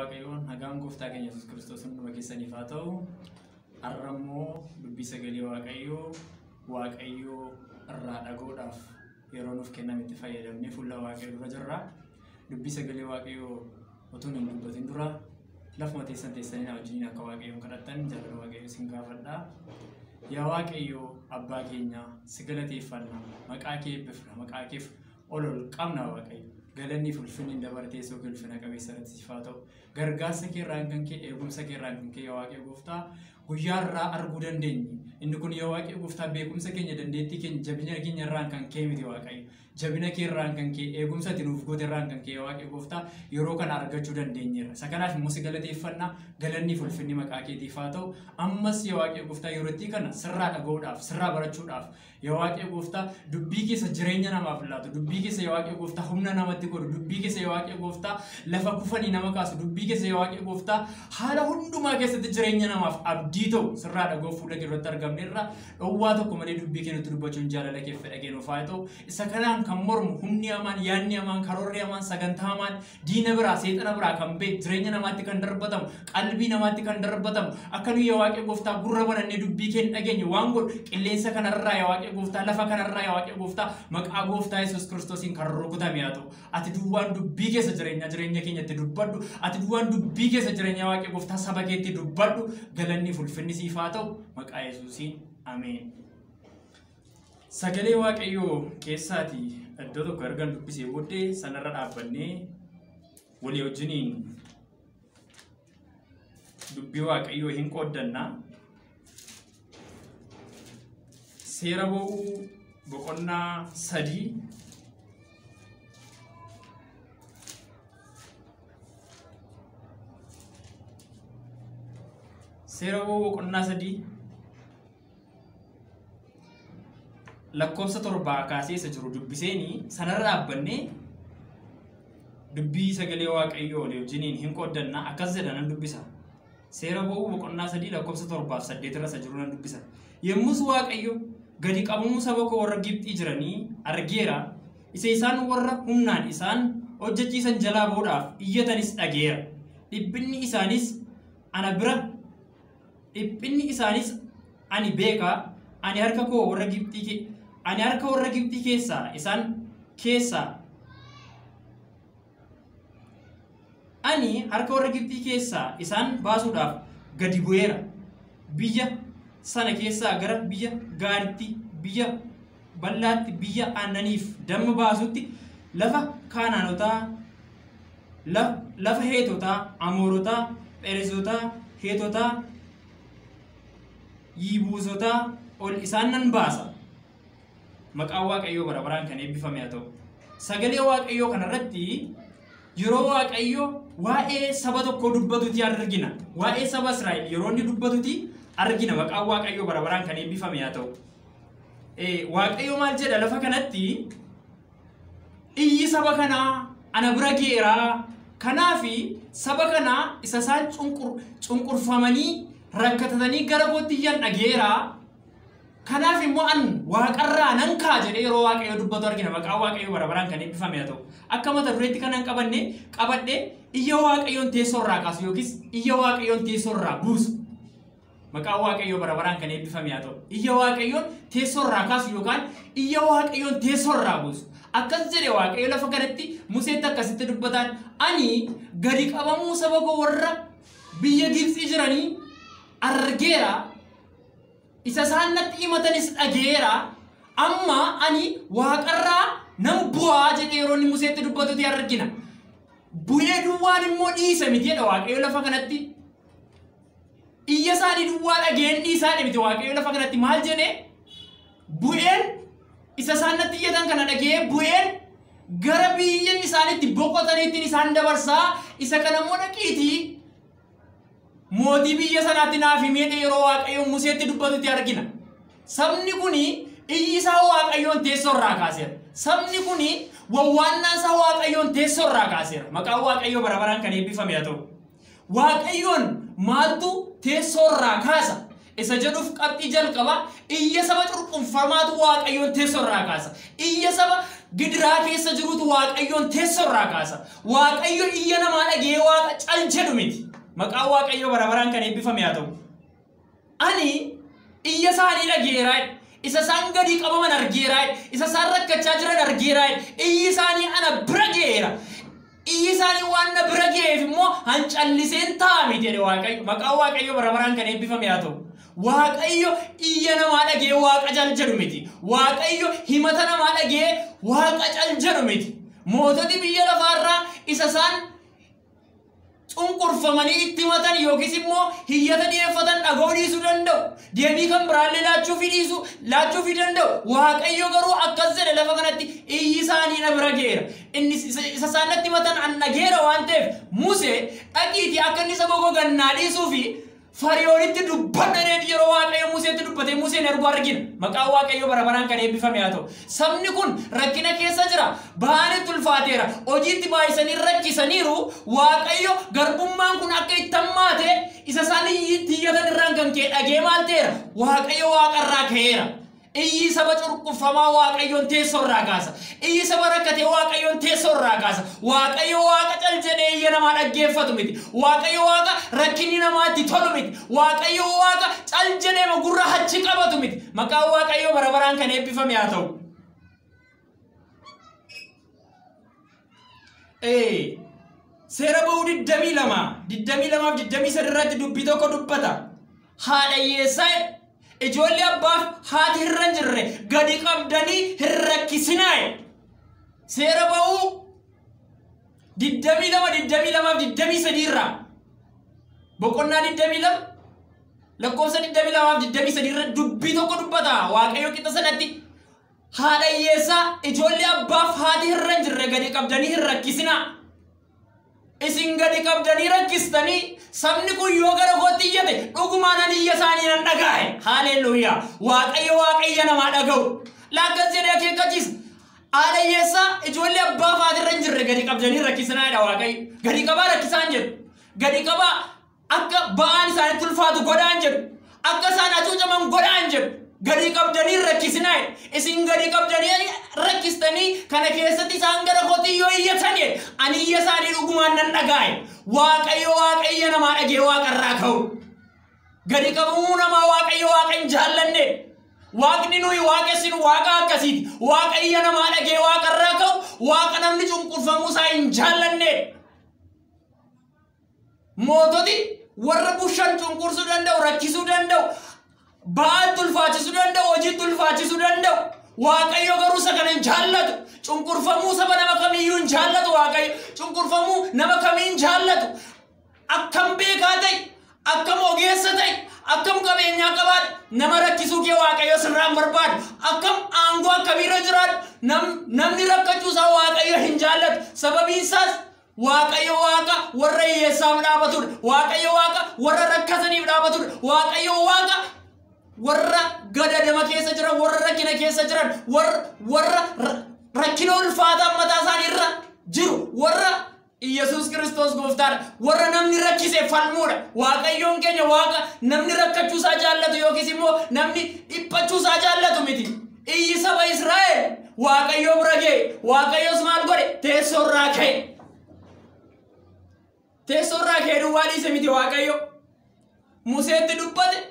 waaqayyoon nagaan gooftaa keenya Yesuus Kiristoos hunduma keessaniif haa ta'u. Arrammoo dubbii sagalee waaqayyoo irraa dhagoodhaaf yeroo nuuf kenname itti fayyadamnee fuula waaqayyoo dura jirra. Dubbii sagalee waaqayyoo otoo hin dubbatin dura lafuma teessanii na wajjin akka waaqayyoon kadhattan jaalala waaqayyoo isin gaafadha. Yaa waaqayyoo abbaa keenya si galateeffanna, maqaa kee eebbifna, maqaa keef ol qabna waaqayyo. Galanni fulfinni dabalatee soo ulfina qabeessa irratti haa ta'u. Gargaarsa kee irraan kan kee, eegumsa kee irraan kan kee yaa waaqayyo gooftaa guyyaa irraa arguu dandeenye. Inni kun yaa waaqayyo gooftaa beekumsa keenya, dandeettii keenya, jabina keenya irraan kan kee miti waaqayyo. Jabina kee irraan kan kee, eegumsa ati nuuf goote irraan kan kee yaa waaqayyo gooftaa yeroo kana argachuu dandeenyeerra. Isa kanaaf immoo si galateeffanna. Galanni fulfinni maqaa keetiif haa ta'u. Ammas yaa waaqayyo gooftaa yeroo itti kana sirraa dhaga'uudhaaf, sirraa barachuudhaaf yaa waaqayyo gooftaa dubbii keessa jireenya namaaf laatu, dubbii keessa yaa waaqayyo gooftaa humna namatti godhu, dubbii keessa yaa waaqayyo gooftaa lafa kufanii nama kaasu, dubbii keessa yaa waaqayyo gooftaa haala hundumaa keessatti jireenya namaaf abdii ta'u sirraa dhaga'uuf fuula kee irratti argamneerra. Dhowwaa tokko malee dubbii kee nutti dubbachuun jaalala kee fedha kee nuuf haa ta'u. Isa kanaan kan mormu humni hamaan, yaadni hamaan, karoorri hamaan, sagantaa hamaan diina biraa, seexana biraa kan beeku, jireenya namaatti kan darbatamu, qalbii namaatti kan darbatamu, akka nuyi yaa waaqayyo gooftaa gurra banannee dubbii kee hin dhageenye waan godhu qilleensa kanarraa yaa waaqayyo gooftaa, lafa kanarraa yaa waaqayyo gooftaa maqaa gooftaa Yesuus Kiristoosiin kan rukutame haa ta'u. Ati duwwaan dubbii keessa jireenya keenyatti dubbadhu. Ati duwwaan dubbii keessa jireenya waaqayyo gooftaa saba keetti dubbadhu. Galanni fulfinni siif haa ta'u maqaa Yesuusiin ameen. Sagalee waaqayyoo keessaati iddoo tokko ergan dubbisee booddee sanarra dhaabbannee walii wajjiniin dubbii waaqayyoo hin qooddanna. Seera ba'uu boqonnaa 3 seera ba'uu boqonnaa 3 lakkoofsa 7 kaasee isa jiru dubbiseeni sanarra dhaabbannee dubbii sagalee waaqayyoo walii wajjiniin hin qooddanna. Akkas jedha nan dubbisa. Seera ba'uu boqonnaa 3 lakkoofsa 7 fi 8 irra isa jiru nan dubbisa. Yommus waaqayyo gadi qabamuu saba koo warra Gibxii jiranii argeera. Isa isaan warra humnaan isaan hojjechiisan jalaa ba'uudhaaf iyyatanis dhageera. Dhiphinni isaanis ani beeka. Ani harka warra Gibxii keessaa isaan baasuudhaaf gadi bu'eera. Biyya sana keessaa gara biyya gaariitti, biyya bal'aatti, biyya aannaniif damma baasutti, lafa Kaanaanotaa, lafa Heetotaa, Amoorotaa, Pherezotaa, Heetotaa, Yibuusotaa ol isaan nan baasa. Maqaan waaqayyoo bara baraan kan eebbifame haa ta'u. Sagalee waaqayyoo kanarratti yeroo waaqayyoo waa'ee saba tokkoo dubbatutti argina. Waa'ee saba Israa'el yeroo inni dubbatutti argina. Maqaan waaqayyoo bara baraan kan eebbifame haa ta'u. Waaqayyoo maal jedha lafa kanatti? Iyyi saba kanaa ana bira geeraa. Kanaafi saba kanaa isa isaan cunqurfamanii rakkatatanii gara kootti iyyan dhageeraa. Kanaaf immoo an waaqarraa nan kaa jedhee yeroo waaqayyoo dubbatu argina. Maqaan waaqayyoo bara baraan kan eebbifame haa ta'u. Akka mata dureetti kanan qabadhee iyya waaqayyoon teessoo irraa kaasu yookiis iyya waaqayyoon teessoo irraa buusu. Maqaan waaqayyoo bara baraan kan eebbifame haa ta'u. Iyya waaqayyoon teessoo irraa kaasu yookaan iyya waaqayyoon teessoo irraa buusu. Akkas jedhe waaqayyo lafa kanatti Museetti akkasitti dubbatan. Ani gadi qabamuu saba koo warra biyya Gibxii jiranii argeera. Isa isaan natti himatanis dhageera. Amma ani waaqarraa nan bu'aa jedhee yeroo inni Museetti dubbatutti argina. Bu'ee duwwaan immoo dhiisa miti jedha waaqayyo lafa kanatti. Iyya isaanii duwwaa dhageen dhiisaa miti waaqayyo lafa kanatti maal jedhee? Bu'een isa isaan natti iyyatan kana dhagee bu'een gara biyya isaaniitti boqotaniitti isaan dabarsaa. Isa kana immoo dhaqiitii mootii biyya sanaatti naaf himee yeroo waaqayyoon Museetti dubbatutti argina. Sabni kuni iyyi isaa waaqayyoon teessoo irraa kaaseera. Sabni kuni wawwaannaan isaa waaqayyoon teessoo irraa kaaseera. Maqaan waaqayyoo bara baraan kan eebbifame haa ta'u. Waaqayyoon maaltu teessoo irraa kaasa? Isa jedhuuf qabxii jalqaba iyya saba cunqurfamaatu waaqayyoon teessoo irraa kaasa. Iyya saba gidiraa keessa jirutu waaqayyoon teessoo irraa kaasa. Waaqayyo iyya namaa dhagee waaqa caljedhu miti. Maqaan Waaqayyoo bara baraan kan eebbifame haa ta'u. Ani iyya isaanii dhageeraa isa isaan gadi qabaman argeeraa isa isaan rakkachaa jiran argeeraa iyyi isaanii ana bira geera. Iyyi isaanii waan na bira geef immoo hancalliseen ta'a miti jedhe Waaqayyo. Maqaan Waaqayyoo bara baraan kan eebbifame haa ta'u. Waaqayyo iyya namaa dhagee waaqa caljedhu miti. Waaqayyo himata namaa dhagee waaqa caljedhu miti. Moototi biyya lafaarraa isa isaan cunqurfamanii itti himatan yookiis immoo hiyyata dhiyeeffatan dhaga'uu dhiisuu danda'u. Deebii kan biraallee laachuu danda'u. Waaqayyo garuu akkas jedhe lafa kanatti iyyi isaanii na bira geera. Inni isa isaan natti himatan an dhageera waan ta'eef Musee dhaqiitii akka inni saba koo gannaa dhiisuu fi Fariyoonitti dubbanneen yeroo Waaqayyo Museetti dubbate Museen ergu argina. Maqaan Waaqayyo bara baraan kan eebbifame haa ta'u. Sabni kun rakkina keessa jira. Baanitti ulfaateera. Hojiitti baay'isanii rakkisaniiru. Waaqayyo garbummaan kun akka itti hammaate isa isaanii tiyyatan irraan kan ka'e dhagee maal ta'eera? Waaqayyo waaqarraa ka'eera. Iyyi saba curquffamaa Waaqayyoon teessoo irraa kaasa. Iyyi saba rakkatee Waaqayyoon teessoo irraa kaasa. Waaqayyo waaqa caljedhee iyya namaa dhaggeeffatu miti. Waaqayyo waaqa rakkinni namaatti tolu miti. Waaqayyo waaqa caljedhee gurra hachi qabatu miti. Maqaan Waaqayyo bara baraan kan eebbifame haa ta'u. Seera ba'uu 22 irratti dubbii tokko dubbata. Haadha hiyyeessaa ijoollee abbaaf haati hirran jirre gadi qabdanii hin rakkisinaa. Seera ba'uu 22 irraa boqonnaa 22 lakkoofsa 22 irra dubbii tokko dubbata. Waaqayyo qixa sanatti haadha hiyyeessaa ijoollee abbaaf haati hirran jirre gadi qabdanii hin rakkisinaa. Isin gadi qabdanii rakkistanii sabni kun yoo gara kootti iyyate dhugumaan ani iyya isaanii nan dhaga'e. Haaleluyyaa. Waaqayyo waaqayyo namaa dhaga'u. Laakkas jedhee akeekkachiisa. Haadha hiyyeessaa ijoollee abbaaf haati irra hin jirre gadi qabdanii rakkisinaa jedha Waaqayyo. Gadi qabaa rakkisaan jedhu. Gadi qabaa akka ba'aan isaanitti ulfaatu godhaan jedhu. Akka isaan hacuucaman godhaan jedhu. Gadi qabdanii rakkisinaa. Isin gadi qabdanii rakkistanii kana keessatti isaan gara kootti yoo iyyatan ani iyya isaanii dhugumaan nan dhaga'e. Waaqayyo waaqayyo namaa dhagee waaqarraa ka'u. Gadi qabamuu namaa waaqayyo waaqa hin jaallanne. Waaqni nuyi waaqessinu waaqa akkasiiti. Waaqayyo namaa dhagee waaqarraa ka'u. Waaqa namni cunqurfamuu isaa hin jaallanne. Moototi warra bushan cunqursuu danda'u rakkisuu danda'u. Ba'aatti ulfaachisuu danda'u hojiitti ulfaachisuu danda'u. Waaqayyo garuu isa kana hin jaallatu. Cunqurfamuu saba nama kamiyyuu hin jaallatu Waaqayyo. Cunqurfamuu nama kamii hin jaallatu. Akkam beekaa ta'e, akkam ogeessa ta'e, akkam qabeenyaa qabaadhu nama rakkisuu kee Waaqayyo sirraan barbaadu. Akkam aangoo akkamiirra jiraadhu namni rakkachuusaa Waaqayyo hin jaallatu. Sababiin isaas Waaqayyo waaqa warra hiyyeessaaf dhaabatudha. Waaqayyo waaqa warra rakkataniif dhaabatudha. Waaqayyo waaqa warra gadadama keessa jiran warra rakkina keessa jiran warra rakkina ulfaataa mataa isaanii irra jiru warra Yesuus Kiristoos gooftaadha. Warra namni rakkise falmuudha. Waaqayyoon keenya waaqa namni rakkachuusaa jaallatu yookiis immoo namni dhiphachuusaa jaallatu miti. Iyyi saba Israa'el Waaqayyo bira ga'e. Waaqayyoos maal godhe? Teessoo irraa ka'e. Teessoo irraa ka'e duwwaa dhiise miti Waaqayyo. Museetti dubbate.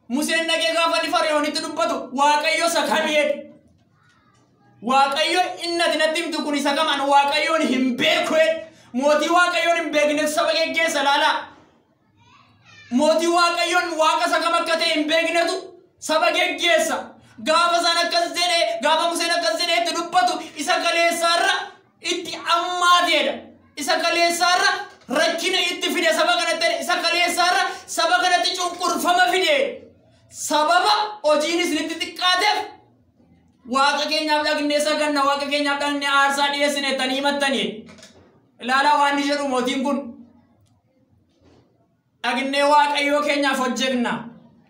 Museen dhaqee gaafa Fariyoonitti dubbatu Waaqayyo isa kamiidha? Waaqayyo inni ati natti himtu kun isa kamaan Waaqayyoon hin beeku. Mootii Waaqayyoon hin beekne saba geggeessa laala. Mootii Waaqayyoon waaqa isa kam akka ta'e hin beeknetu saba geggeessa. Gaafa isaan akkas jedhee gaafa Museen akkas jedhee itti dubbatu isa kaleessaarra itti ammaateedha. Isa kaleessaarra rakkina itti fide saba kanatti isa kaleessaarra saba kanatti cunqurfama fide. Sababa hojiin isinitti xiqqaateef waaqa keenyaaf dhagnee saganna waaqa keenyaaf dhagnee aarsaa dhiyeessine tanii himattanii. Ilaalaa waan ni jedhu mootiin kun. Dhagnee waaqayyoo keenyaaf hojjenna.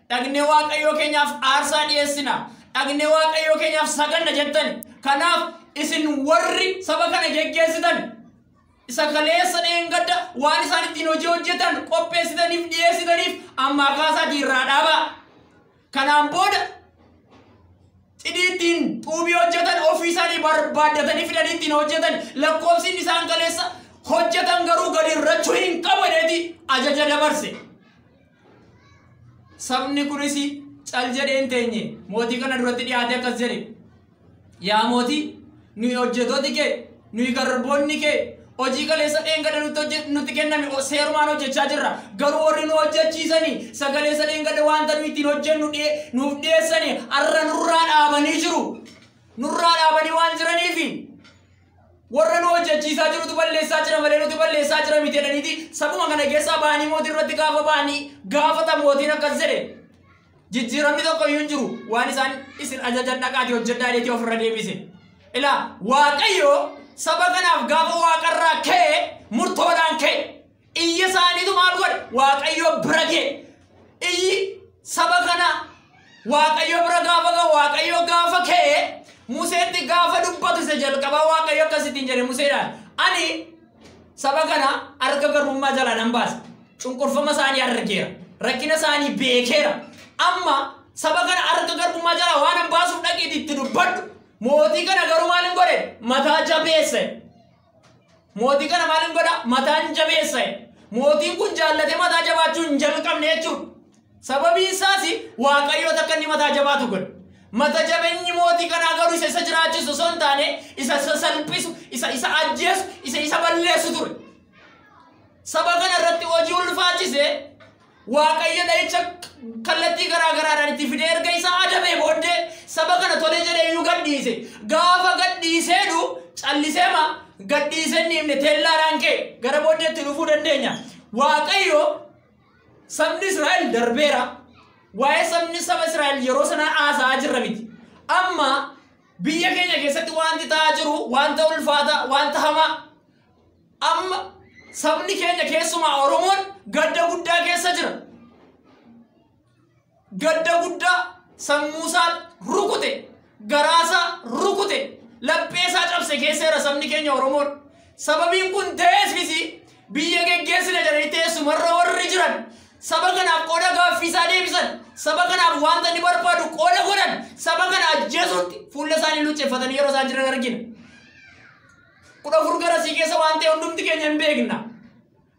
Dhagnee waaqayyoo keenyaaf aarsaa dhiyeessina. Dhagnee waaqayyoo keenyaaf saganna jettani. Kanaaf isin warri saba kana geggeessitan isa kaleessa dheengadda waan isaan ittiin hojii hojjetan qopheessitaniif dhiyeessitaniif ammaa kaasaa irraa dhaabaa. Kanaan booda cidhiittiin xuubii hojjetan ofii isaanii barbaaddatanii fidanii ittiin hojjetan lakkoofsiin isaan kaleessa hojjetan garuu gadi irrachuu hin qabu. ajaja dabarse. Sabni kunis cal jedheen teenye mootii kana duratti dhiyaatee akkas jedhe. Yaa mootii nuyi hojjetooti kee nuyi garboonni kee hojii kaleessa dheengada nuti kenname seerumaan hojjechaa jirra. Garuu warri nu hojjechiisanii sagaleessa dheengada wanta nu ittiin hojjennu nuuf dhiyeessanii har'a nurraa dhaabanii jiru. Nurraa dhaabanii waan jiraniifi warra nu hojjechiisaa jirutu balleessaa jira malee nuti balleessaa jira miti jedhaniiti sabuma kana keessaa bahanii mootii irratti gaafa bahanii gaafata mootiin akkas jedhe. Jijjiiramni tokko iyyuu hin jiru waan isaan isin ajajan dhaqaati hojjedhaa dheetii ofirra deebise. Ilaa Waaqayyo saba kanaaf gaafa waaqarraa ka'e murtoodhaan ka'e iyya isaaniitu maal godhe Waaqayyo bira ga'e. Iyyi saba kana Waaqayyo bira gaafa ga'u Waaqayyo gaafa ka'e Museetti gaafa dubbatu isa jalqabaa Waaqayyo akkasittiin jedhe Museedhaan ani saba kana harka garbummaa jalaa nan baasa. Cunqurfama isaanii argeera. Rakkina isaanii beekeera. Amma saba kana harka garbummaa jalaa waan an baasuuf dhaqiiti itti dubbadhu. Mootii kana garuu maal hin godhe mataa jabeesse. Mootii kana maal hin godha mataan jabeesse. Mootiin kun jaallatee mataa jabaachuu hin jalqabne jechuudha. Sababiin isaas Waaqayyo akka inni mataa jabaatu godhe. Mata jabeenyi mootii kanaa garuu isa jiraachisu osoo hin taane isa salphisu isa ajjeesu isa balleessu ture. Saba kana irratti hojii ulfaachise Waaqayyo dha'icha kallattii garaagaraadhaan itti fidee erga isaa adabee booddee saba kana tolee jedhee iyyuu gadhiise. Gaafa gadhiiseedhu calliseema gadhiisee inni himne teellaadhaan ka'e gara booddeetti dhufuu dandeenya. Waaqayyo sabni Israa'el darbeera. Waa'ee sabni saba Israa'el yeroo sana haasa'aa jirra miti. Amma biyya keenya keessatti wanti ta'aa jiru wanta ulfaata wanta hamaa. Amma sabni keenya keessumaa Oromoon gadda guddaa keessa jira. Gadda guddaa sammuusaa rukute, garaasaa rukute, lapheesaa cabse keesseera sabni keenya Oromoon. Sababiin kun ta'eefis biyya geggeessina jedhanii teessumarra warri jiran saba kanaaf qooda gaaffiisaa deebisan, saba kanaaf wanta ni barbaadu qooda godhan, saba kana ajjeesuutti fuula isaanii lucceffatanii yeroo isaan jiran argina. Kudha afur garasii keessa waan ta'e hundumti keenya hin beekna.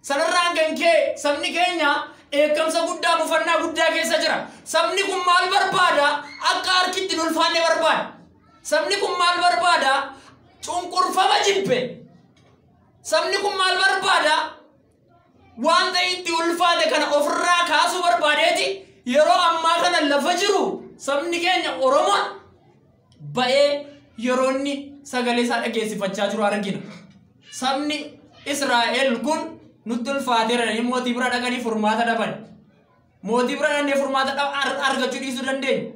Sanarraan kan ka'e sabni keenya eegamsa guddaa mufannaa guddaa keessa jira. Sabni kun maal barbaada? Akka harkitti hin ulfaanne barbaada. Sabni kun maal barbaada? Cunqurfama jibbe. Sabni kun maal barbaada? Wanta itti ulfaate kana ofirraa kaasuu barbaadeeti yeroo ammaa kana lafa jiru sabni keenya Oromoon ba'ee yeroo inni sagalee isaa dhageessifachaa jiru argina. Sabni Israa'el kun nutti ulfaateera mootii bira dhaqanii furmaata dhaban. Mootii bira dhaqnee furmaata argachuu dhiisuu dandeenya.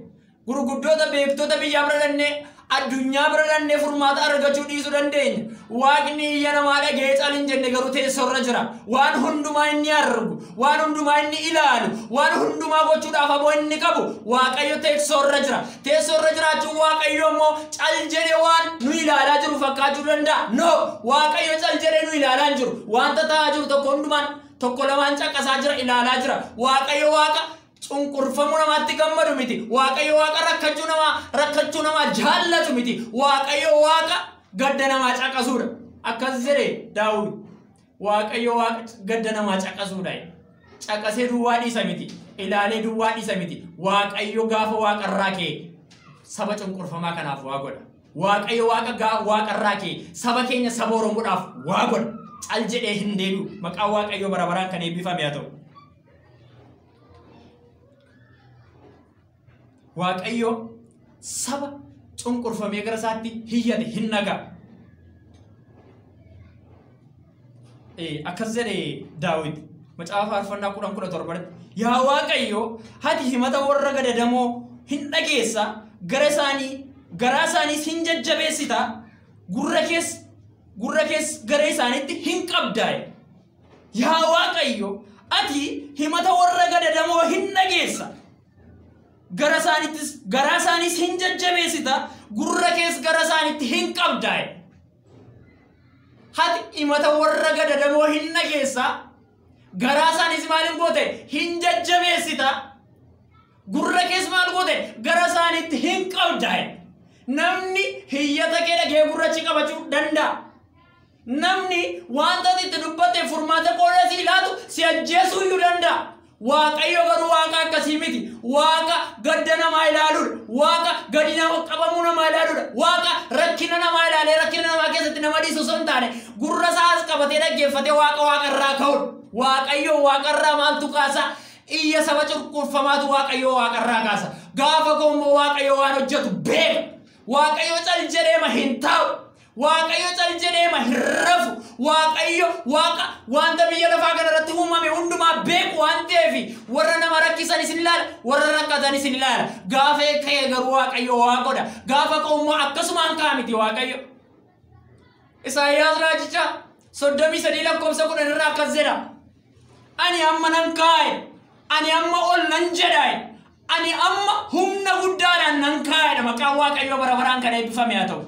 Gurguddoota beektota biyyaa bira dhaqnee addunyaa bira dhaqnee furmaata argachuu dhiisuu dandeenya. Waaqni iyya namaa dhagee caalin jenne garuu teessoorra jira. Waan hundumaa inni argu, waan hundumaa inni ilaalu, waan hundumaa gochuudhaaf aboo inni qabu Waaqayyo teessoorra jira. Teessoorra jiraachuun Waaqayyo immoo cal jedhee waan nu ilaalaa jiru fakkaachuu danda'a. No, Waaqayyo cal jedhee nu ilaalaa hin jiru. Wanta ta'aa jiru tokko hundumaan tokko lamaan caqasaa jira ilaalaa jira. Waaqayyo Waaqa cunqurfamuu namaatti gammadu miti. Waaqayyo Waaqa rakkachuu namaa jaallatu miti. Waaqayyo Waaqa gadda namaa caqasuudha. Akkas jedhe Daawit. Waaqayyo Waaqa gadda namaa caqasuudha. Caqasee duwwaa dhiisa miti. Ilaalee duwwaa dhiisa miti. Waaqayyo gaafa waaqarraa ka'e saba cunqurfamaa kanaaf waa godha. Waaqayyo waaqarraa ka'e saba keenya saba Oromoodhaaf waa godha. Cal jedhee hin deebi'u. Maqaan Waaqayyo bara baraan kan eebbifame haa ta'u. Waaqayyo saba cunqurfamee gara isaatti hiyyate hin nagaa. Akkas jedhe Daawit macaafa faarfannaa 10:17 yaa Waaqayyo hati himata warra gadadamoo hin dhageessa garaa isaanii hin jajjabeessita gurra kees gara isaaniitti hin qabdaa'e. Yaa Waaqayyo ati himata warra gadadamoo hin dhageessa garaa isaaniis hin jajjabeessita gurra kees gara isaaniitti hin qabdaa'e. Hati himata warra gadadamoo hin dhageessa garaa isaaniis maal hin goote hin jajjabeessita gurra kees maal goote gara isaaniitti hin qabdaa'e. Namni hiyyata kee dhagee gurrachi qabachuu danda'a. Namni wanta itti dubbatte furmaata qooda si laatu si ajjeesuu iyyuu danda'a. Waaqayyo garuu waaqa akkasii miti. Waaqa gadda namaa ilaaluudha. Waaqa gadi nama qabamuu namaa ilaaluudha. Waaqa rakkina namaa ilaalee rakkina namaa keessatti nama dhiisu osoo hin taane gurra isaas qabatee dhaggeeffatee waaqa irraa ka'uudha. Waaqayyo waaqa irraa maaltu kaasa? Iyya saba cunqurfamaatu waaqayyo waaqa irraa kaasa. Gaafa koommoo waaqayyo waan hojjetu beeka. Waaqayyo cal jedheema hin taa'u. Waaqayyo cal jedheema hin rafu. Waaqayyo waaqa wanta biyya lafaa kanarratti uumame hundumaa beeku waan ta'eef warra nama rakkisan isin ilaala, warra rakkatan isin ilaala. Gaafa ka'e garuu waaqayyo waaqodha. Gaafa koommoo akkasumaan ka'a miti waaqayyo. Isaayyaas raajicha 33 lakkoofsa 10 irraa akkas jedha. Ani amma nan kaa'e. Ani amma ol nan jedhae. Ani amma humna guddaadhaan nan kaa'edha. Maqaan waaqayyo bara baraan kan eebbifame haa ta'u.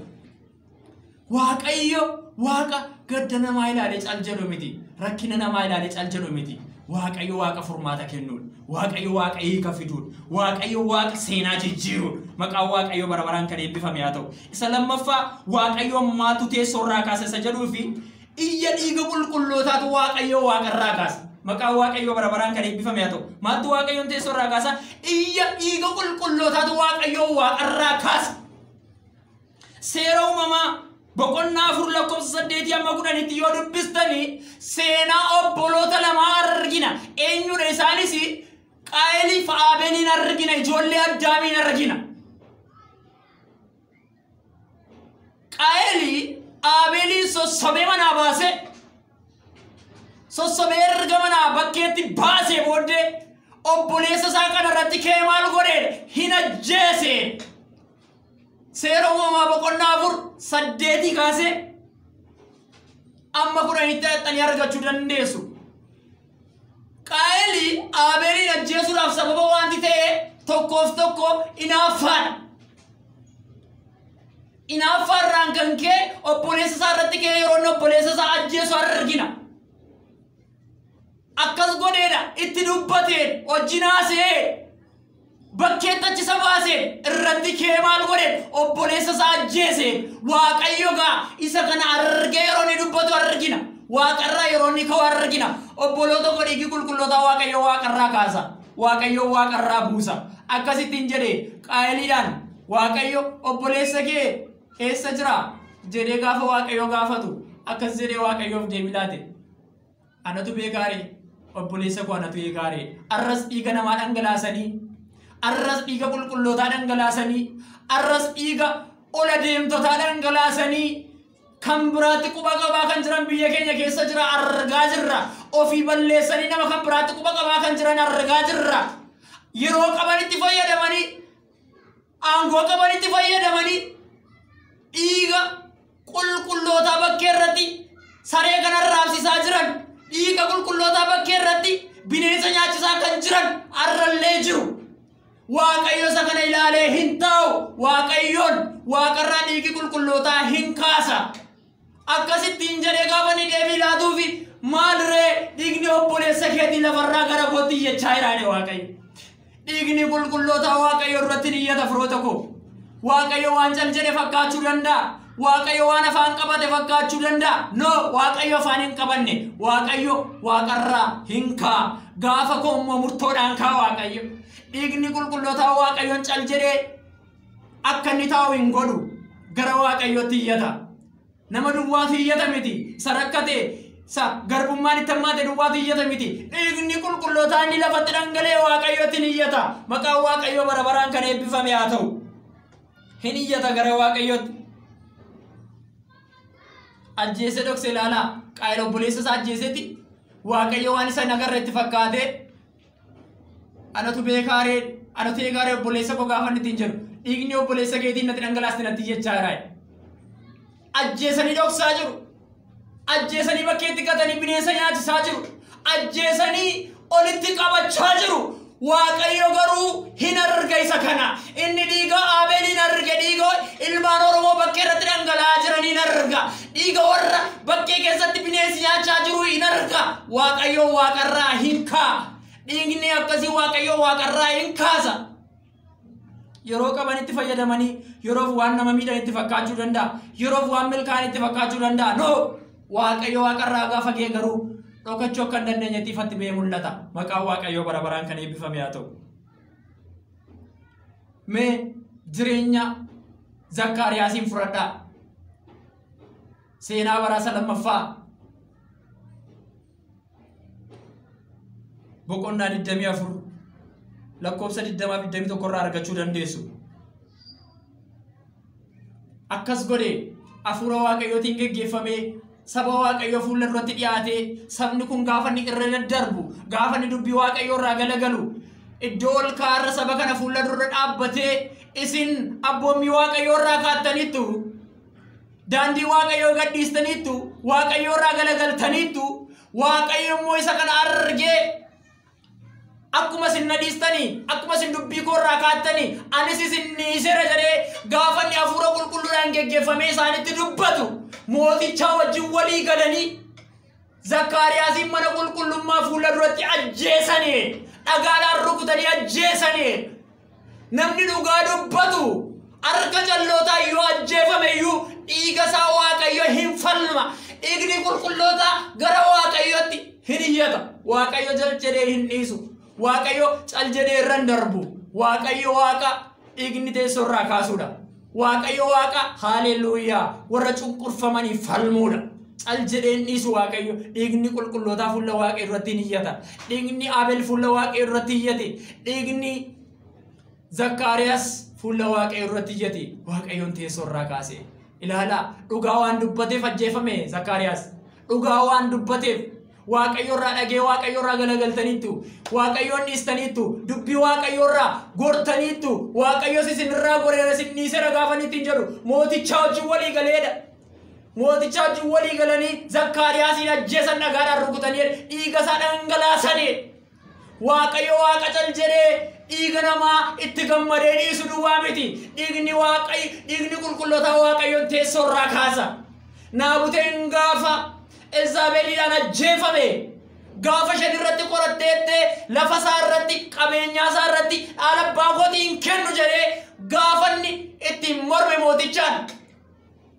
Waaqayyo waaqa gadda namaa ilaalee cal jedhu miti. Rakkina namaa ilaalee cal jedhu miti. Waaqayyo waaqa furmaata kennuudha. Waaqayyo waaqa hiika fiduudha. Waaqayyo waaqa seenaa jijjiiruudha. Maqaan waaqayyo bara baraan kan eebbifame haa ta'u. Isa lammaffaa waaqayyo maaltu teessoo irraa kaasa isa jedhuu fi iyya dhiiga qulqullootaatu waaqayyo waaqa irraa kaasa. Maqaan waaqayyo bara baraan kan eebbifame haa ta'u. Maaltu waaqayyoon teessoo irraa kaasa? Iyya dhiiga qulqullootaatu waaqayyo waaqa irraa kaasa. Seera uumamaa boqonnaa 4 lakkoofsa 8 amma 10 yoo dubbistanii seenaa obboloota lamaa argina. Eenyudha isaanis? Qaayilii fi Abeeliin argina. Ijoollee Addaamiin argina. Qaayilii Abeeliin sossobee manaa baase. Sossobee erga manaa bakkeetti baasee booddee obboleessa isaa kanarratti ka'ee maal godheedha? Hin ajjeese. Seera uumamaa boqonnaa 4 8 kaasee amma 10 ta'anii argachuu dandeessu. Qaayilii Abeeliin ajjeesuudhaaf sababa wanti ta'e tokkoof tokko inaaffaadha. Inaaffaarraan kan ka'e obboleessa isaa irratti ka'ee yeroo obboleessa isaa ajjeesu argina. Akkas godheedha itti dubbateen hojjinaasee bakkeetti achi isa baasee irratti ka'ee maal godhe obboleessa isaa ajjeese. Waaqayyo gaa isa kana argee yeroo ni dubbatu argina. Waaqarraa yeroo ni ka'u argina. Obboloota godhii qulqulloota waaqayyo waaqarraa kaasa. Waaqayyo waaqarraa buusa. Akkasittiin jedhee Qaayiliidhaan waaqayyo obboleessa kee eessa jira jedhee gaafa waaqayyo gaafatu akkas jedhee waaqayyoof deebii laate. Anatu beekaare obboleessa koo anatu eegaare. Arras dhiiga namaa dhangalaasanii. Arras dhiiga qulqullootaa dhangalaasanii. Arras dhiiga ola deemtotaa dhangalaasanii. Kan biraatti quba qabaa kan jiran biyya keenya keessa jira argaa jirra. Ofii balleessanii nama kan biraatti quba qabaa kan jiran argaa jirra. Yeroo qabanitti fayyadamanii aangoo qabanitti fayyadamanii dhiiga qulqullootaa bakkee irratti saree kana raabsisaa jiran. Dhiiga qulqullootaa bakkee irratti bineensa nyaachisaa kan jiran arrallee jiru. Waaqayyo isa kana ilaalee hin taa'u. Waaqayyoon waaqarraa dhiigi qulqullootaa hin kaasa. Akkasittiin jedhee gaafa ni deebii laatuufi maal ree dhiigni obboleessa keetii lafarraa gara kootti jechaa jiraane Waaqayyo. Dhiigni qulqullootaa Waaqayyo irratti ni iyyata firoota koo. Waaqayyo waan cal jedhe fakkaachuu danda'a. Waaqayyo waan afaan qabate fakkaachuu danda'a. No, waaqayyo afaan hin qabanne. Waaqayyo waaqarraa hin kaa. Gaafa koommoo murtoodhaan kaa Waaqayyo. Dhiigni qulqullootaa Waaqayyoon cal jedhee akka inni taa'u hin godhu. Gara Waaqayyootti iyyata. Nama duwwaatu iyyata miti. Sarakkatee garbummaan itti hammaate duwwaatu iyyata miti. Dhiigni qulqullootaa inni lafatti dhangala'ee Waaqayyootti ni iyyata. Maqaan Waaqayyoo bara baraan kan eebbifame haa ta'u. Hin iyyata gara Waaqayyootti. Ajjeese dhokse ilaalaa. Qaayil obboleessa isaa ajjeesetti Waaqayyo waan isa nagarreetti fakkaate anatu beekaaree anatu eegaaree obboleessa koo gaafa inni ittiin jedhu dhiigni obboleessa keetiin natti dhangalaasti natti jechaa jiraay. Ajjeesanii dhoksaa jiru. Ajjeesanii bakkeetti gatanii bineensa nyaachisaa jiru. Ajjeesanii olitti qabachaa jiru. Waaqayyo garuu hin arga isa kana. Inni dhiiga Abeeliin arge. Dhiiga ilmaan Oromoo bakkee irratti dhangala'aa jiran hin arga. Dhiiga warra bakkee keessatti bineensi nyaachaa jiru hin arga. Waaqayyo waaqarraa hin kaa. Dhiigni akkasii Waaqayyo waaqarraa hin kaasa. Yeroo qabanitti fayyadamanii yeroof waan nama miidhanitti fakkaachuu danda'a. Yeroof waan milkaanitti fakkaachuu danda'a. No, Waaqayyo waaqarraa gaafa ga'e garuu dhokachuu akka hin dandeenyetti ifatti ba'ee mul'ata. Maqaan Waaqayyoo bara baraan kan eebbifame haa ta'u. Mee jireenya Zakkaariyaasiin fudhadhaa. Seenaa baraasa lammaffaa boqonnaa 24 lakkoofsa 20-21 irraa argachuu dandeessu. Akkas godhe hafuura Waaqayyootiin geggeeffamee saba Waaqayyoo fuula duratti dhiyaatee sabni kun gaafa inni irra daddarbu gaafa inni dubbii Waaqayyoo irraa galagalu iddoo ol ka'aa saba kana fuula dura dhaabbatee isin abboommii Waaqayyoo irraa kaattaniittu daandii Waaqayyoo gadhiistaniittu Waaqayyoo irraa galagaltaniittu Waaqayyo immoo isa kana argee akkuma isin nadhiistanii akkuma isin dubbii koo irraa kaattanii anis isin dhiiseera jedhee gaafa inni hafuura qulqulluudhaan geggeeffamee isaanitti dubbatu mootichaa wajjin walii galanii Zakkaariyaasiin mana qulqullummaa fuula duratti ajjeesanii dhagaadhaan rukutanii ajjeesanii namni dhugaa dubbatu harka callootaa yoo ajjeefame iyyuu dhiiga isaa Waaqayyo hin falma. Dhiigni qulqullootaa gara Waaqayyootti hin iyyata. Waaqayyo jal jedhee hin dhiisu. Waaqayyo cal jedhee irra hin darbu. Waaqayyo Waaqa dhiigni teessoo irraa kaasuudha. Waaqayyo Waaqa haleluuyaa warra cunqurfamanii falmuudha. Cal jedhee hin dhiisu Waaqayyo dhiigni qulqullootaa fuula Waaqa irratti hin iyyata. Dhiigni Abeel fuula Waaqa irratti iyyate. Dhiigni Zakkaariyaas fuula Waaqa irratti iyyate. Waaqayyoon teessoo irraa kaase. Ilaala dhugaa waan dubbateef ajjeefame Zakkaariyaas. Dhugaa waan dubbateef Waaqayyo irraa dhagee Waaqayyo irraa galagaltaniittu Waaqayyoon dhiistaniittu dubbii Waaqayyo irraa gortaniittu Waaqayyo isin irraa goreera isin dhiiseera gaafaniitti hin jedhu mootichaa wajjin walii galeedha. Mootichaa wajjin walii galanii Zakkaariyaasiin ajjeesan dhagaadhaan rukutanii dhiiga isaa dhangalaasanii Waaqayyo Waaqa cal jedhee dhiiga namaa itti gammadee dhiisu duwwaa miti. Dhiigni qulqulloota Waaqayyoon teessoo irraa kaasa. Naabuteen gaafa Elzaabeeliidhaan ajjeefame gaafa shan irratti qoratteettee lafa isaa irratti qabeenyaa isaa irratti dhaala abbaa kootii hin kennu jedhee gaafa inni ittiin morme mootichaan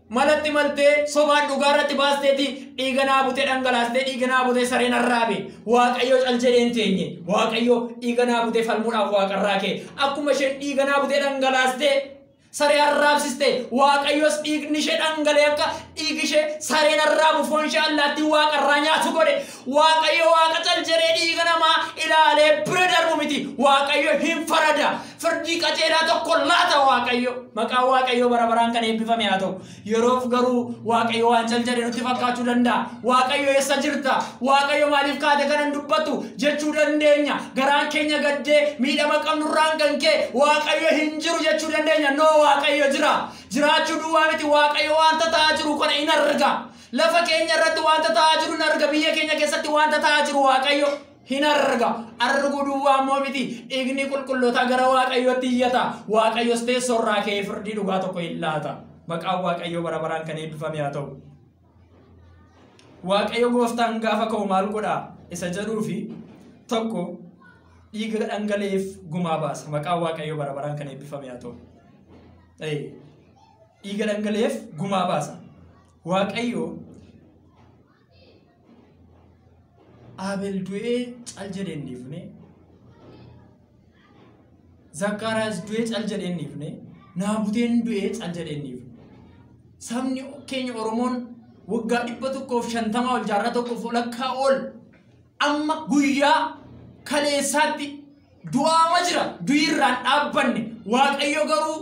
malatti maltee sobaan dhugaa irratti baasteeti dhiiga Naabutee dhangalaastee dhiiga Naabutee sareen arraabe. Waaqayyo cal jedhee hin teenye. Waaqayyo dhiiga Naabutee falmuudhaaf Waaqa irraa ka'e. Akkuma isheen dhiiga Naabutee dhangalaastee saree arraabsiste Waaqayyos dhiigni ishee dhangalee akka dhiigi ishee sareen arraabu foon ishee allaattii Waaqa irraa nyaatu godhe. Waaqayyo Waaqa cal jedhee dhiiga namaa ilaalee bira darbu miti. Waaqayyo hin farada. Firdii qajeelaa tokko laata Waaqayyo. Maqaan Waaqayyo bara baraan kan eebbifame haa ta'u. Yeroof garuu Waaqayyo waan cal jedhee nutti fakkaachuu danda'a. Waaqayyo eessa jirta? Waaqayyo maaliif kaate kanan dubbatu jechuu dandeenya. Garaan keenya gaddee miidhama qabnurraan kan ka'e Waaqayyo hin jiru jechuu dandeenya. No Waaqayyo jira. Jiraachuu duwwaa miti Waaqayyo wanta ta'aa jiru kana hin arga. Lafa keenya irratti wanta ta'aa jiru hin arga. Biyya keenya keessatti wanta ta'aa jiru Waaqayyo hin arga. Arguu duwwaa immoo miti dhiigni qulqulloota gara Waaqayyootti iyyata. Waaqayyos teessoo irraa ka'ee firdii dhugaa tokko hin laata. Maqaan Waaqayyo bara baraan kan eebbifame haa ta'u. Waaqayyo gooftaan gaafa ka'u maal godha isa jedhuufi tokko dhiiga dhangaleef gumaa baasa. Maqaan Waaqayyo bara baraan kan eebbifame haa ta'u. Dhiiga dhangaleef gumaa baasa. Waaqayyo Abeel du'ee cal jedhee hin dhiifne. Zakkaariyaas du'ee cal jedhee hin dhiifne. Naabuteen du'ee cal jedhee hin dhiifne. Sabni keenya Oromoon waggaa 150 ol jaarraa tokkoof walakkaa ol amma guyyaa kaleessaatti du'aama jira. Du'i irraan dhaabbanne. Waaqayyo garuu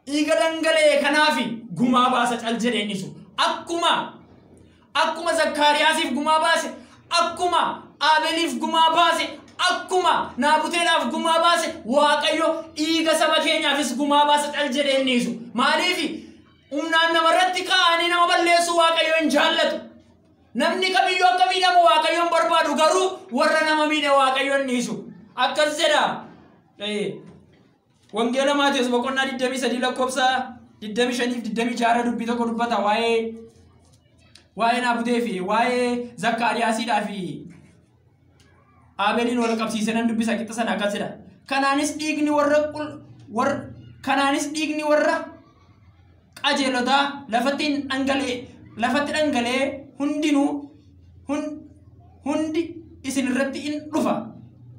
dhiiga dhangalee kanaafi gumaa baasa cal jedhee dhiisu. Akkuma Zakkaariyaasiif gumaa baase, akkuma Abeeliif gumaa baase, akkuma Naabuteedhaaf gumaa baase, Waaqayyo dhiiga saba keenyaafis gumaa baasa cal jedhee dhiisu. Maaliif humnaan namarratti ka'anii nama balleessu Waaqayyo hin jaallatu. Namni kamiyyuu akka miidhamu Waaqayyoon barbaadu garuu warra nama miidhe Waaqayyoon dhiisu. Akkas jedha. Wangeela Maatiyos boqonnaa 23 lakkoofsa 25-26 dubbii tokko dubbata waa'ee Naabutee fi waa'ee Zakkaariyaasiidhaa fi Abeeliin wal qabsiisee nan dubbisa qixa sana akkas jedha. Kanaanis dhiigni warra qajeelotaa lafatti dhangalee hundinuu hundi isin irratti in dhufa.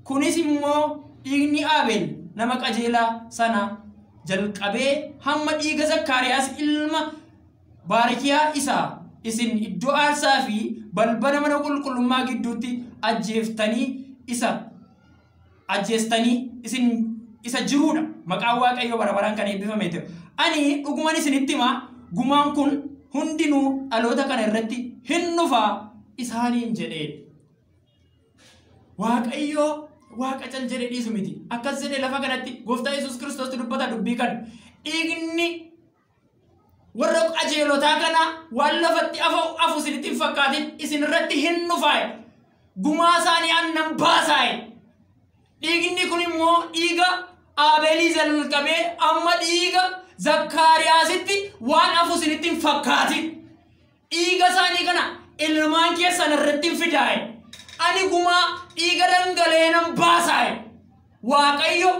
Kunis immoo dhiigni Aabeel nama qajeelaa sana jalqabee hamma dhiiga Zakkaariyaas ilma Baarakiyaa isaa isin iddoo aarsaa fi balbala mana qulqullummaa gidduutti ajjeestanii isin isa jiruudha. Maqaan Waaqayyoo bara baraan kan eebbifame ta'e. Ani dhugumaan isinitti hima gumaan kun hundinuu dhaloota kana irratti hin dhufa isaaniin jedhee. Waaqayyoo Waaqa cal jedhee dhiisu miti. Akkas jedhee lafa kanatti Gooftaa Yesuus Kiristoos dubbata dubbii kan dhiigni warra qajeelotaa kana waan lafatti afu isinitti hin fakkaatin isin irratti hin dhufa. Gumaa isaanii aannan baasaa. Dhiigni kun immoo dhiiga Aabeelii jalqabee amma dhiiga Zakkaariyaasitti waan afu isinitti hin fakkaatin. Dhiiga isaanii kana ilmaan keessan irratti hin fidaa'e. Ani gumaa dhiiga dhangala'ee nan baasaa. Waaqayyo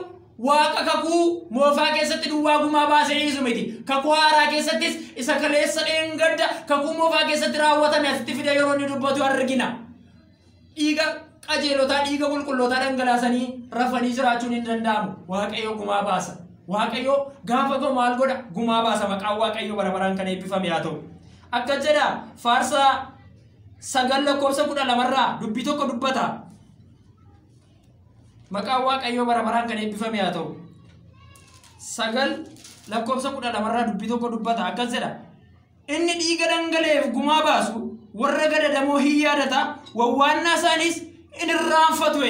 Waaqa kakuu moofaa keessatti duwwaa gumaa baasee dhiisu miti. Kakuu haaraa keessattis isa kaleessa dheengadda kakuu moofaa keessatti raawwatame asitti fide yeroo inni dubbatu argina. Dhiiga qajeelotaa dhiiga qulqullootaa dhangalaasanii rafanii jiraachuun hin danda'amu. Waaqayyo gumaa baasa. Waaqayyo gaafa ga'u maal godha? Gumaa baasa. Maqaan Waaqayyo bara baraan kan eebbifame haa ta'u. Akka jedha Faarsaa 9:12 dubbii tokko dubbata. Maqaan Waaqayyo bara baraan kan eebbifame haa ta'u. 9:12 dubbii tokko dubbata. Akka jedha inni dhiiga dhangala'eef gumaa baasu warra gadadamoo hin yaadata wawwaannaa isaanis in irraanfatu.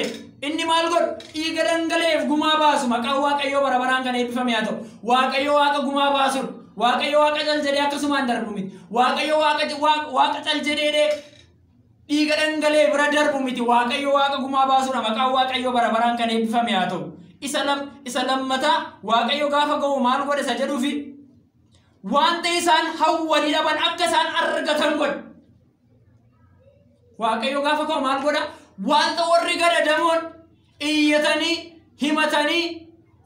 Inni maal godhu? Dhiiga dhangala'eef gumaa baasu. Maqaan Waaqayyo bara baraan kan eebbifame haa ta'u. Waaqayyo Waaqa gumaa baasuudha. Waaqayyo Waaqa cal jedhee akkasumaan darbu miti. Waaqayyo Waaqa cal jedhee dhiiga dhangala'ee bira darbu miti. Waaqayyo Waaqa gumaa baasuudha. Maqaan Waaqayyo bara baraan kan eebbifame haa ta'u. Isa lammataa Waaqayyo gaafa ga'u maal godhe isa jedhuufi wanta isaan hawwanii dhaban akka isaan argatan godhe. Waaqayyo gaafa ga'u maal godha? Wanta warri gadadamoon iyyatanii himatanii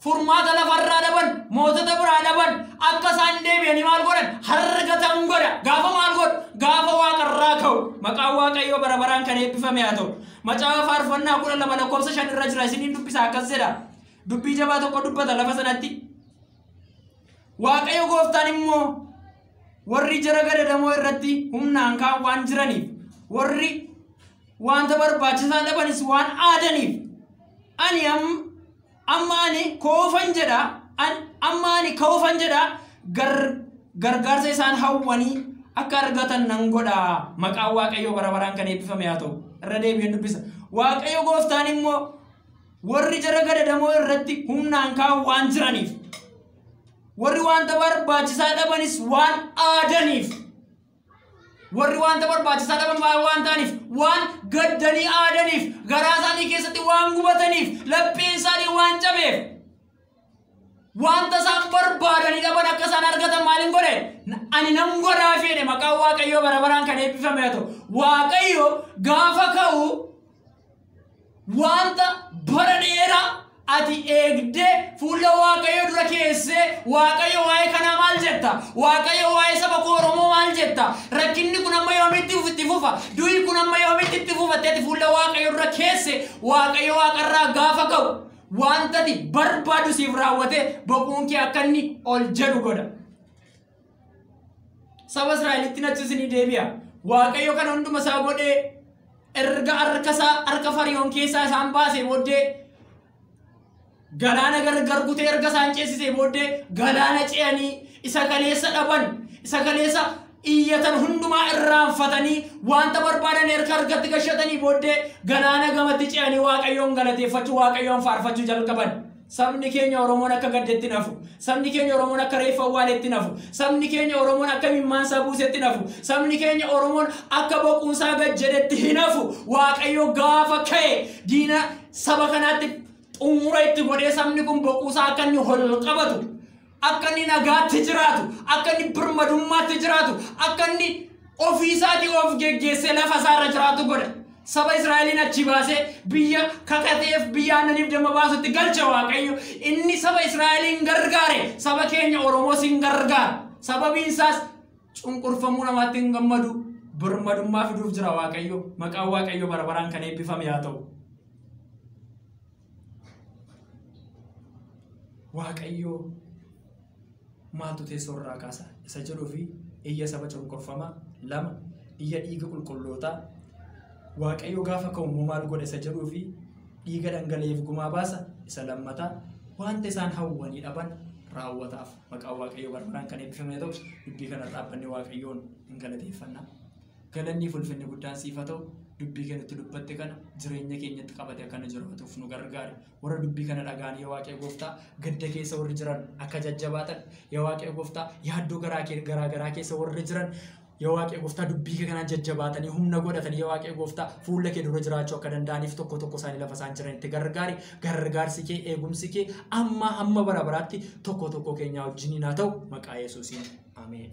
furmaata lafarraa dhaban mootota biraa dhaban akka isaan deebi'anii maal godhan argatan godha. Gaafa maal godhu? Gaafa Waaqarraa ka'u. Maqaan Waaqayyo bara baraan kan eebbifame haa ta'u. Macaafa faarfannaa 12:5 irra jira isiniin dubbisa. Akkas jedha. Dubbii jabaa tokko dubbata lafa sanatti. Waaqayyo Gooftaan immoo warri jara gadadamoo irratti humnaan kaan waan jiraniif warri wanta barbaachisaa dhabanis waan aadaniif ani koofan jedha gargaarsa isaan hawwanii akka argatan nan godha. Maqaan Waaqayyo bara baraan kan eebbifame haa ta'u. Irra deebi'een dubbisa. Waaqayyo Gooftaan immoo warri jara gadadamoo irratti humnaan kaan waan jiraniif warri wanta barbaachisaa dhabanis waan aadaniif warri wanta barbaachisaa dhaban waan ta'aniif waan gaddanii aadaniif garaa isaanii keessatti waan gubataniif lapheen isaanii waan cabeef wanta isaan barbaadanii dhaban akka isaan argatan maaliin godhe? Ani nan godhaa fedhe. Maqaan Waaqayyo bara baraan kan eebbifame haa ta'u. Waaqayyo gaafa ka'u wanta bara dheeraa ati eegdee fuula Waaqayyo dura keessee Waaqayyo waa'ee kanaa maal jetta? Waaqayyo waa'ee saba koo Oromoo maal jetta? Rakkinni kun amma yoomitti itti fufa? Du'i kun amma yoomitti itti fufattee fuula Waaqayyo dura keessee Waaqayyo Waaqarraa gaafa ka'u wanta ati barbaadu siif raawwatee boquun kee akka inni ol jedhu godha. Saba Israa'elitti nachisinii deebi'a. Waaqayyo kan hunduma isaa godhee erga harka Fariyoon keessaa isaan baasee booddee galaana gargar kutee erga isaan ceesisee booddee galaana ce'anii isa kaleessa dhaban isa kaleessa iyyatan hundumaa irraanfatanii wanta barbaadan erga argatti gashatanii booddee galaana gamatti ce'anii Waaqayyoon galateeffachuu Waaqayyoon faarfachuu jalqaban. Sabni keenya Oromoon akka gaddeetti nafu. Sabni keenya Oromoon akka reeffa awwaaleetti nafu. Sabni keenya Oromoon akka mimmaansaa buusetti nafu. Sabni keenya Oromoon akka boquunsaa gajjadeetti hin nafu. Waaqayyo gaafa ka'e diina saba kanaatti xumura itti godhee sabni kun boquusaa akka inni ol qabatu, akka inni nagaatti jiraatu, akka inni birmadummaatti jiraatu, akka inni ofiisaatii of geggeessee lafa isaarra jiraatu godha. Saba Israa'eliin achi baasee biyya kakateef biyya aannaniif damma baasutti galcha Waaqayyo. Inni saba Israa'eliin gargaare saba keenya Oromoo sin gargaara. Sababiin isaas cunqurfamuu namaatti hin gammadu, birmadummaa fiduuf jira Waaqayyo. Maqaan Waaqayyo bara baraan kan eebbifame haa ta'u. Waaqayyo maaltu teessoo irraa kaasa isa jedhuu fi iyya saba cunqurfamaa 2 iyya dhiiga qulqullootaa Waaqayyo gaafa ka'u maal godha isa jedhuu fi dhiiga dhangala'eef gumaa baasa isa lammataa wanta isaan hawwanii dhaban raawwataaf. Maqaan Waaqayyo bara baraan kan eebbifame ta'u dubbii kana dhaabbanni Waaqayyoon hin galateeffannaa. Galanni fulfinni guddaan siif haa ta'u. Dubbii kanatti dubbatte kana jireenya keenyatti qabate akkana jiraatuuf nu gargaari. Warra dubbii kana dhagaan yaa Waaqayyo Gooftaa gadda keessa warri jiran akka jajjabaatan yaa Waaqayyo Gooftaa yaaddoo garaa keessa warri jiran yaa Waaqayyo Gooftaa dubbii kanaan jajjabaatanii humna godhatanii yaa Waaqayyo Gooftaa fuula kee dura jiraachuu akka danda'aniif tokko isaanii lafa isaan jiranitti gargaari. Gargaarsi kee eegumsi kee hamma bara baraatti tokko keenya wajjiniin haa ta'u maqaa Yesuusiin. Ameen.